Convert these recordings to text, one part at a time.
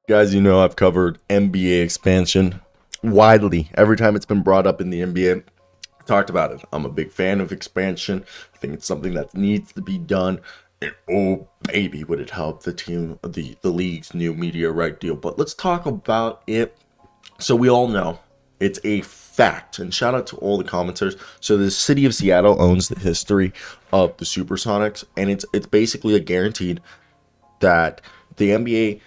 Guys, you know I've covered NBA expansion widely. Every time it's been brought up in the NBA, I talked about it. I'm a big fan of expansion. I think it's something that needs to be done. And oh baby, would it help the league's new media right deal. But let's talk about it. So we all know it's a fact. And shout out to all the commenters. So the city of Seattle owns the history of the Supersonics, and it's basically a guaranteed that the NBA,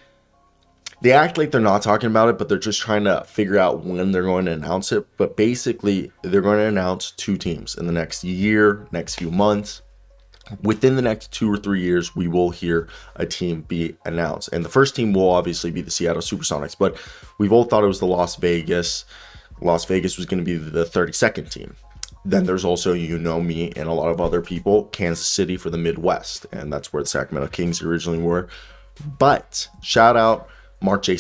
they act like they're not talking about it, but they're just trying to figure out when they're going to announce it. But basically, they're going to announce two teams in the next year, next few months. Within the next 2 or 3 years, we will hear a team be announced. And the first team will obviously be the Seattle Supersonics, but we've all thought it was the Las Vegas. Las Vegas was going to be the 32nd team. Then there's also, you know me and a lot of other people, Kansas City for the Midwest. And that's where the Sacramento Kings originally were. But shout out Marc J.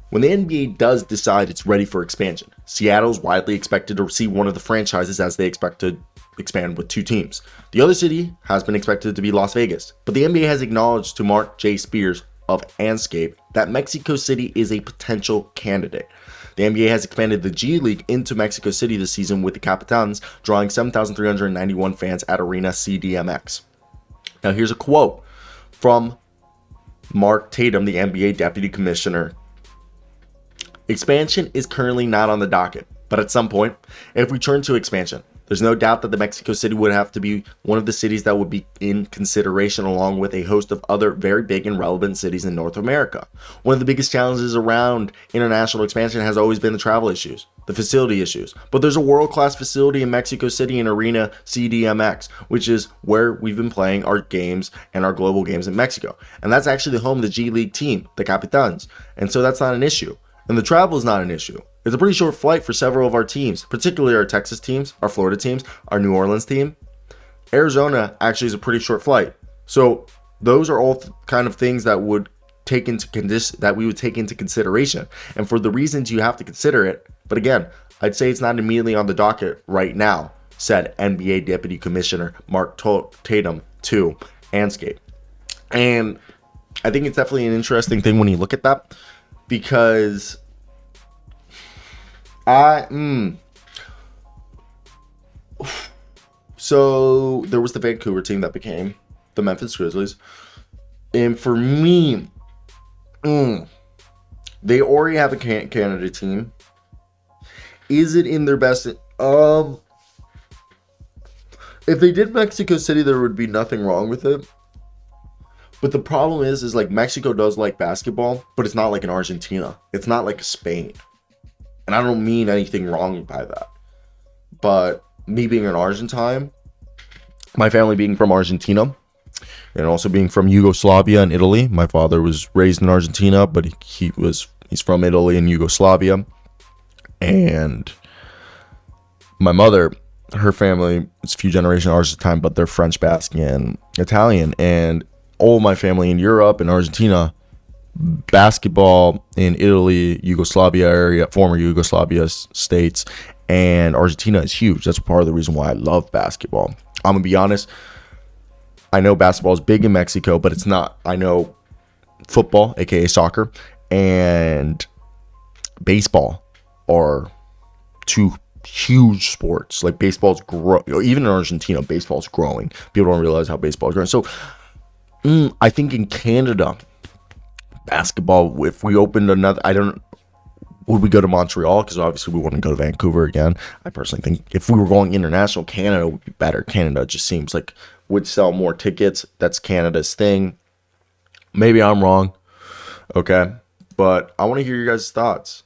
When the NBA does decide it's ready for expansion, Seattle's widely expected to receive one of the franchises as they expect to expand with two teams. The other city has been expected to be Las Vegas, but the NBA has acknowledged to Marc J. of Andscape that Mexico City is a potential candidate. The NBA has expanded the G League into Mexico City this season with the Capitanes drawing 7,391 fans at Arena CDMX. Now here's a quote from Mark Tatum, the NBA Deputy Commissioner. Expansion is currently not on the docket, but at some point, if we turn to expansion, there's no doubt that the Mexico City would have to be one of the cities that would be in consideration along with a host of other very big and relevant cities in North America. One of the biggest challenges around international expansion has always been the travel issues, the facility issues. But there's a world-class facility in Mexico City in Arena CDMX, which is where we've been playing our games and our global games in Mexico. And that's actually the home of the G League team, the Capitanes. And so that's not an issue. And the travel is not an issue. It's a pretty short flight for several of our teams, particularly our Texas teams, our Florida teams, our New Orleans team. Arizona actually is a pretty short flight. So those are all kind of things that would we would take into consideration. And for the reasons you have to consider it, but again, I'd say it's not immediately on the docket right now, said NBA Deputy Commissioner Mark Tatum to Andscape. And I think it's definitely an interesting thing when you look at that, because so there was the Vancouver team that became the Memphis Grizzlies. And for me, they already have a Canada team. Is it in their best? If they did Mexico City, there would be nothing wrong with it. But the problem is like Mexico does like basketball, but it's not like an Argentina. It's not like Spain. And I don't mean anything wrong by that. But me being an Argentine, my family being from Argentina, and also being from Yugoslavia and Italy. My father was raised in Argentina, but he's from Italy and Yugoslavia. And my mother, her family, it's a few generations Argentine, but they're French, Basque, and Italian. And all my family in Europe and Argentina, basketball in Italy, Yugoslavia area, former Yugoslavia states, and Argentina is huge. That's part of the reason why I love basketball. I'm going to be honest. I know basketball is big in Mexico, but it's not. I know football, aka soccer, and baseball are two huge sports. Like baseball's even in Argentina, baseball's growing. People don't realize how baseball is growing. So I think in Canada, basketball, if we opened another, would we go to Montreal? Because obviously we wouldn't go to Vancouver again. I personally think if we were going international, Canada would be better. Canada just seems like would sell more tickets. That's Canada's thing. Maybe I'm wrong. Okay. But I want to hear your guys' thoughts.